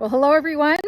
Well, hello everyone.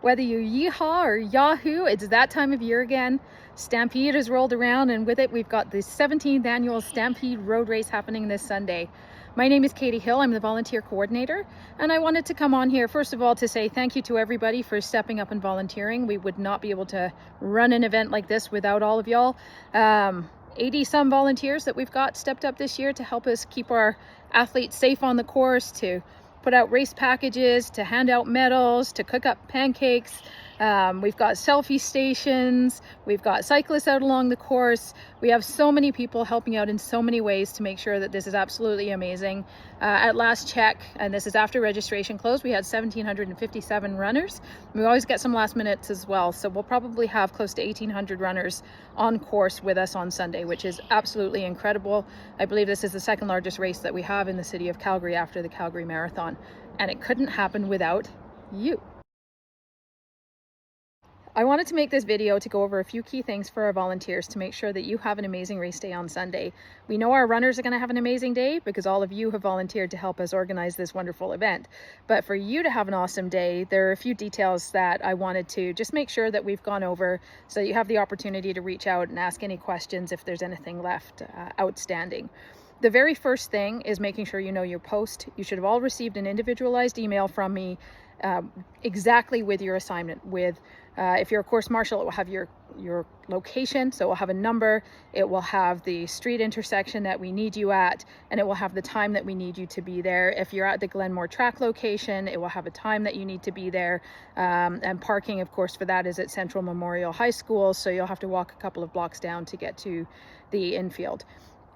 Whether you yeehaw or yahoo, it's that time of year again. Stampede has rolled around, and with it we've got the 17th annual Stampede road race happening this Sunday. My name is Katie Hill. I'm the volunteer coordinator, and I wanted to come on here first of all to say thank you to everybody for stepping up and volunteering. We would not be able to run an event like this without all of y'all. 80 some volunteers that we've got stepped up this year to help us keep our athletes safe on the course, to put out race packages, to hand out medals, to cook up pancakes. We've got selfie stations, we've got cyclists out along the course. We have so many people helping out in so many ways to make sure that this is absolutely amazing. At last check, and this is after registration closed, we had 1,757 runners. We always get some last minutes as well, so we'll probably have close to 1,800 runners on course with us on Sunday, which is absolutely incredible. I believe this is the second largest race that we have in the city of Calgary after the Calgary Marathon, and it couldn't happen without you. I wanted to make this video to go over a few key things for our volunteers to make sure that you have an amazing race day on Sunday. We know our runners are going to have an amazing day because all of you have volunteered to help us organize this wonderful event. But for you to have an awesome day, there are a few details that I wanted to just make sure that we've gone over so that you have the opportunity to reach out and ask any questions if there's anything left outstanding. The very first thing is making sure you know your post. You should have all received an individualized email from me exactly with your assignment. With if you're a course marshal, it will have your location, so it will have a number, it will have the street intersection that we need you at, and it will have the time that we need you to be there. If you're at the Glenmore track location, it will have a time that you need to be there, and parking, of course, for that is at Central Memorial High School, so you'll have to walk a couple of blocks down to get to the infield.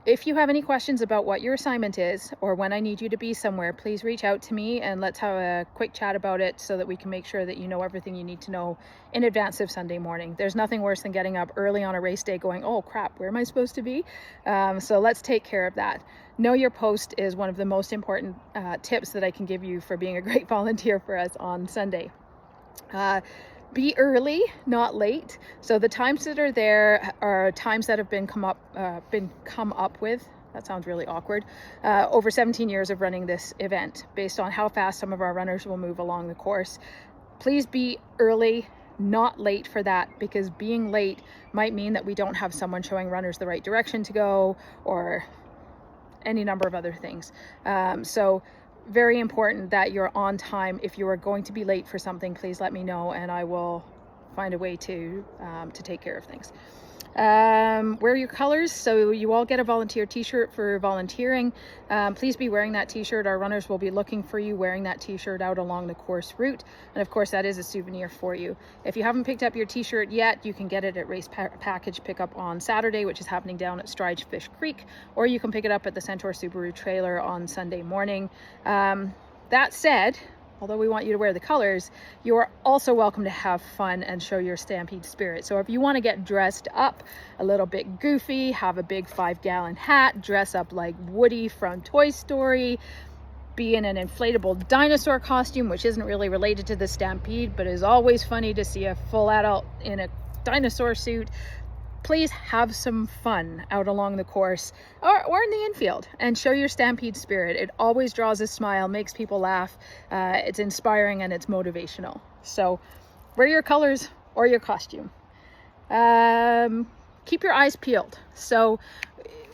If you have any questions about what your assignment is or when I need you to be somewhere, please reach out to me and let's have a quick chat about it so that we can make sure that you know everything you need to know in advance of Sunday morning. There's nothing worse than getting up early on a race day going, oh crap, where am I supposed to be? So let's take care of that. Know your post is one of the most important tips that I can give you for being a great volunteer for us on Sunday. Be early, not late. So the times that are there are times that have been come up with. That sounds really awkward. Over 17 years of running this event, based on how fast some of our runners will move along the course. Please be early, not late for that, because being late might mean that we don't have someone showing runners the right direction to go, or any number of other things. So very important that you're on time. If you are going to be late for something, please let me know and I will find a way to take care of things. Wear your colors. So you all get a volunteer t-shirt for volunteering. Please be wearing that t-shirt. Our runners will be looking for you wearing that t-shirt out along the course route. And of course, that is a souvenir for you. If you haven't picked up your t-shirt yet, you can get it at race package pickup on Saturday, which is happening down at Stridefish Creek, or you can pick it up at the Centaur Subaru trailer on Sunday morning. That said, although we want you to wear the colors, you are also welcome to have fun and show your Stampede spirit. So if you want to get dressed up a little bit goofy, have a big 5-gallon hat, dress up like Woody from Toy Story, be in an inflatable dinosaur costume, which isn't really related to the Stampede, but is always funny to see a full adult in a dinosaur suit. Please have some fun out along the course or in the infield and show your Stampede spirit. It always draws a smile, makes people laugh. It's inspiring and it's motivational. So wear your colors or your costume. Keep your eyes peeled. So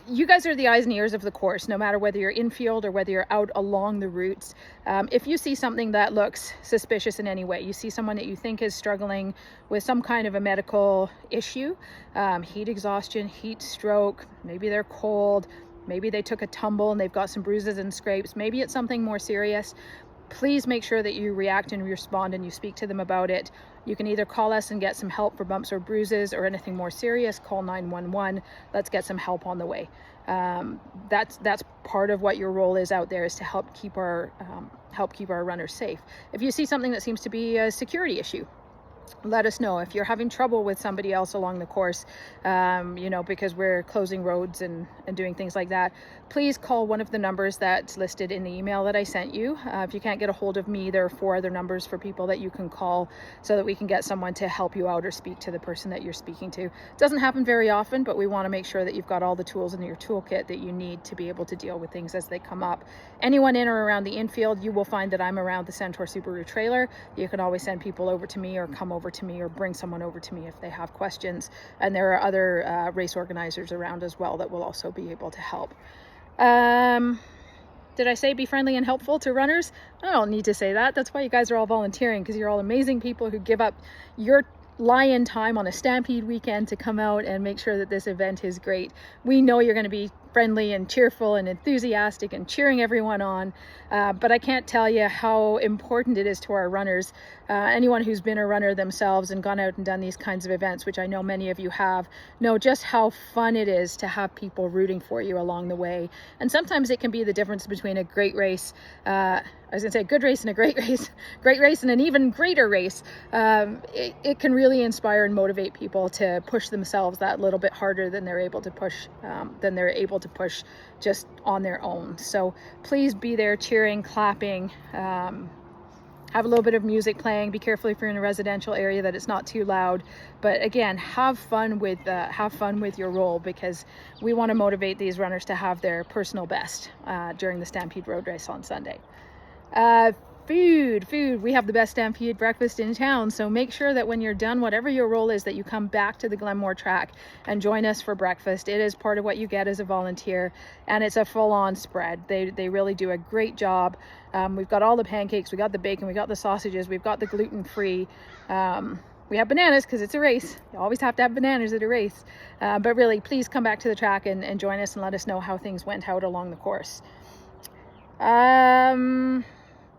you guys are the eyes and ears of the course, no matter whether you're infield or whether you're out along the routes. If you see something that looks suspicious in any way, you see someone that you think is struggling with some kind of a medical issue, heat exhaustion, heat stroke, maybe they're cold, maybe they took a tumble and they've got some bruises and scrapes, maybe it's something more serious, please make sure that you react and respond and you speak to them about it. You can either call us and get some help for bumps or bruises, or anything more serious, call 911. Let's get some help on the way. That's part of what your role is out there, is to help keep our runners safe. If you see something that seems to be a security issue, let us know if you're having trouble with somebody else along the course, you know, because we're closing roads and doing things like that. Please call one of the numbers that's listed in the email that I sent you. If you can't get a hold of me, there are 4 other numbers for people that you can call so that we can get someone to help you out or speak to the person that you're speaking to. It doesn't happen very often, but we want to make sure that you've got all the tools in your toolkit that you need to be able to deal with things as they come up. Anyone in or around the infield, you will find that I'm around the Centaur Subaru trailer. You can always send people over to me or come over to me or bring someone over to me if they have questions. And there are other race organizers around as well that will also be able to help. Did I say be friendly and helpful to runners? I don't need to say that. That's why you guys are all volunteering, because you're all amazing people who give up your lie-in time on a Stampede weekend to come out and make sure that this event is great. We know you're going to be friendly and cheerful and enthusiastic and cheering everyone on, but I can't tell you how important it is to our runners. Anyone who's been a runner themselves and gone out and done these kinds of events, which I know many of you have, know just how fun it is to have people rooting for you along the way. And sometimes it can be the difference between a great race, I was gonna say a good race and a great race and an even greater race. It can really inspire and motivate people to push themselves that little bit harder than they're able to push just on their own. So please be there cheering, clapping, have a little bit of music playing. Be careful if you're in a residential area that it's not too loud. But again, have fun with your role, because we want to motivate these runners to have their personal best during the Stampede Road Race on Sunday. Food. We have the best Stampede breakfast in town, so make sure that when you're done, whatever your role is, that you come back to the Glenmore track and join us for breakfast. It is part of what you get as a volunteer, and it's a full-on spread. They really do a great job. We've got all the pancakes, we got the bacon, we got the sausages, we've got the gluten-free. We have bananas because it's a race. You always have to have bananas at a race. But really, please come back to the track and join us and let us know how things went out along the course.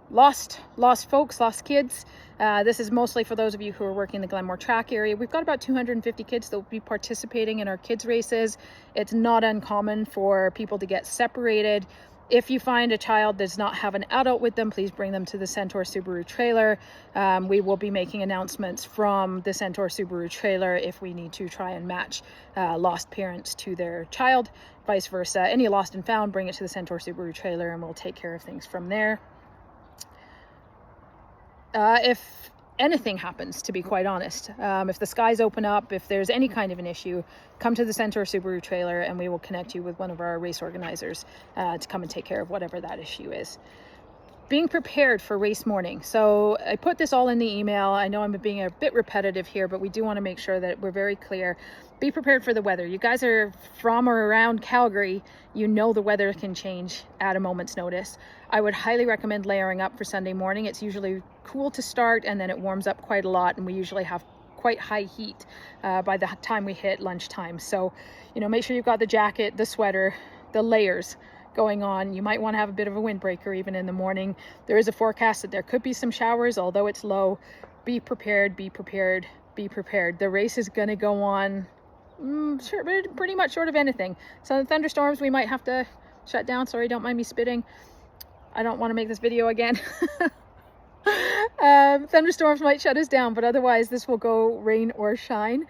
Lost folks, lost kids. This is mostly for those of you who are working the Glenmore track area. We've got about 250 kids that will be participating in our kids races. It's not uncommon for people to get separated. If you find a child does not have an adult with them, please bring them to the Centaur Subaru trailer. We will be making announcements from the Centaur Subaru trailer if we need to try and match lost parents to their child, vice versa. Any lost and found, bring it to the Centaur Subaru trailer and we'll take care of things from there. If anything happens, to be quite honest, if the skies open up, if there's any kind of an issue, come to the Centaur Subaru trailer and we will connect you with one of our race organizers to come and take care of whatever that issue is. Being prepared for race morning. So I put this all in the email. I know I'm being a bit repetitive here, but we do want to make sure that we're very clear. Be prepared for the weather. You guys are from or around Calgary. You know the weather can change at a moment's notice. I would highly recommend layering up for Sunday morning. It's usually cool to start and then it warms up quite a lot, and we usually have quite high heat by the time we hit lunchtime. So, you know, make sure you've got the jacket, the sweater, the layers going on. You might want to have a bit of a windbreaker even in the morning. There is a forecast that there could be some showers, although it's low. Be prepared, be prepared, be prepared. The race is going to go on pretty much short of anything. So the thunderstorms, we might have to shut down. Sorry, don't mind me spitting. I don't want to make this video again. Thunderstorms might shut us down, but otherwise this will go rain or shine.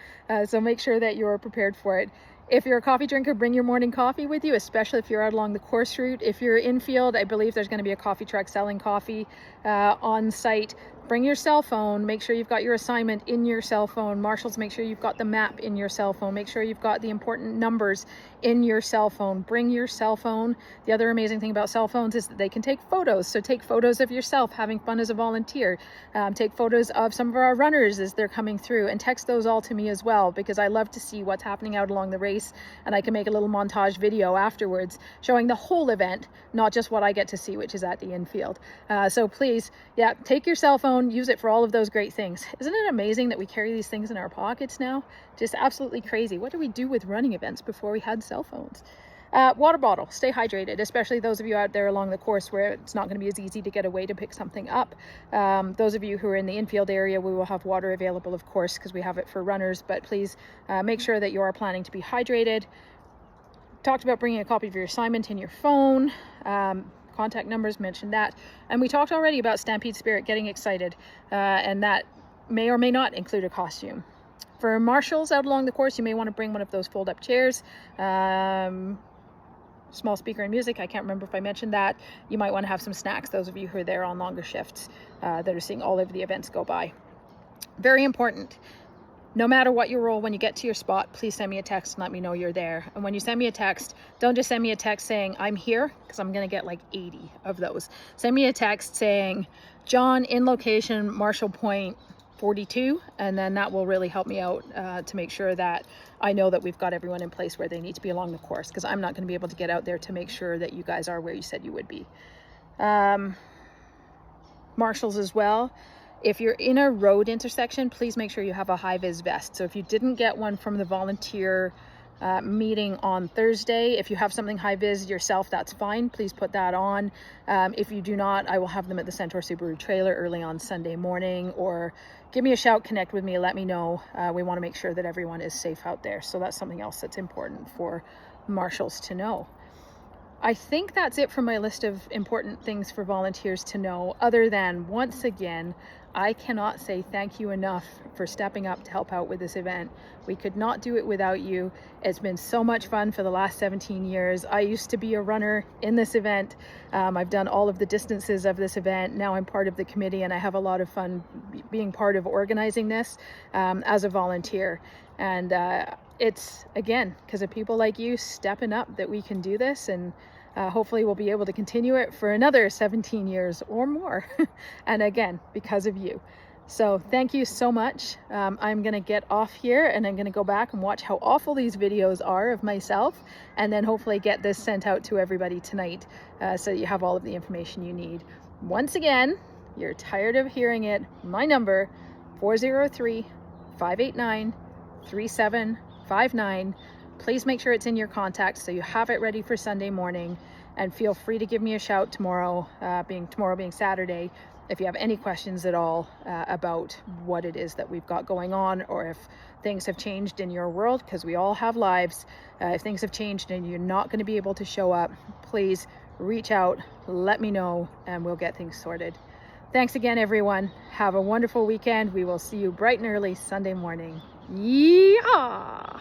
So make sure that you're prepared for it. If you're a coffee drinker, bring your morning coffee with you, especially if you're out along the course route. If you're infield, I believe there's going to be a coffee truck selling coffee on site. Bring your cell phone. Make sure you've got your assignment in your cell phone. Marshals, make sure you've got the map in your cell phone. Make sure you've got the important numbers in your cell phone. Bring your cell phone. The other amazing thing about cell phones is that they can take photos. So take photos of yourself having fun as a volunteer. Take photos of some of our runners as they're coming through, and text those all to me as well, because I love to see what's happening out along the race, and I can make a little montage video afterwards showing the whole event, not just what I get to see, which is at the infield. So please, yeah, take your cell phone, use it for all of those great things. Isn't it amazing that we carry these things in our pockets now? Just absolutely crazy. What did we do with running events before we had cell phones? Water bottle, stay hydrated, especially those of you out there along the course where it's not going to be as easy to get away to pick something up. Those of you who are in the infield area, we will have water available, of course, because we have it for runners, but please make sure that you are planning to be hydrated. Talked about bringing a copy of your assignment in your phone. Contact numbers, mentioned that. And we talked already about Stampede Spirit, getting excited, and that may or may not include a costume. For marshals out along the course, you may want to bring one of those fold-up chairs, small speaker and music. I can't remember if I mentioned that. You might want to have some snacks, those of you who are there on longer shifts that are seeing all of the events go by. Very important. No matter what your role, when you get to your spot, please send me a text and let me know you're there. And when you send me a text, don't just send me a text saying I'm here, because I'm going to get like 80 of those. Send me a text saying John in location, Marshall Point 42, and then that will really help me out to make sure that I know that we've got everyone in place where they need to be along the course, because I'm not going to be able to get out there to make sure that you guys are where you said you would be. Marshals as well. If you're in a road intersection, please make sure you have a high-vis vest. So if you didn't get one from the volunteer meeting on Thursday, if you have something high-vis yourself, that's fine. Please put that on. If you do not, I will have them at the Centaur Subaru trailer early on Sunday morning, or give me a shout, connect with me, let me know. We want to make sure that everyone is safe out there. So that's something else that's important for marshals to know. I think that's it for my list of important things for volunteers to know, other than, once again, I cannot say thank you enough for stepping up to help out with this event. We could not do it without you. It's been so much fun for the last 17 years. I used to be a runner in this event. I've done all of the distances of this event. Now I'm part of the committee, and I have a lot of fun being part of organizing this as a volunteer. And it's, again, because of people like you stepping up that we can do this, and hopefully we'll be able to continue it for another 17 years or more. And again, because of you. So thank you so much. I'm gonna get off here, and I'm gonna go back and watch how awful these videos are of myself, and then hopefully get this sent out to everybody tonight so that you have all of the information you need. Once again, you're tired of hearing it, my number, 403-589-3759. Please make sure it's in your contacts so you have it ready for Sunday morning, and feel free to give me a shout tomorrow being Saturday, if you have any questions at all about what it is that we've got going on, or if things have changed in your world, because we all have lives. If things have changed and you're not going to be able to show up, please reach out, let me know, and we'll get things sorted. Thanks again, everyone. Have a wonderful weekend. We will see you bright and early Sunday morning. Yeehaw!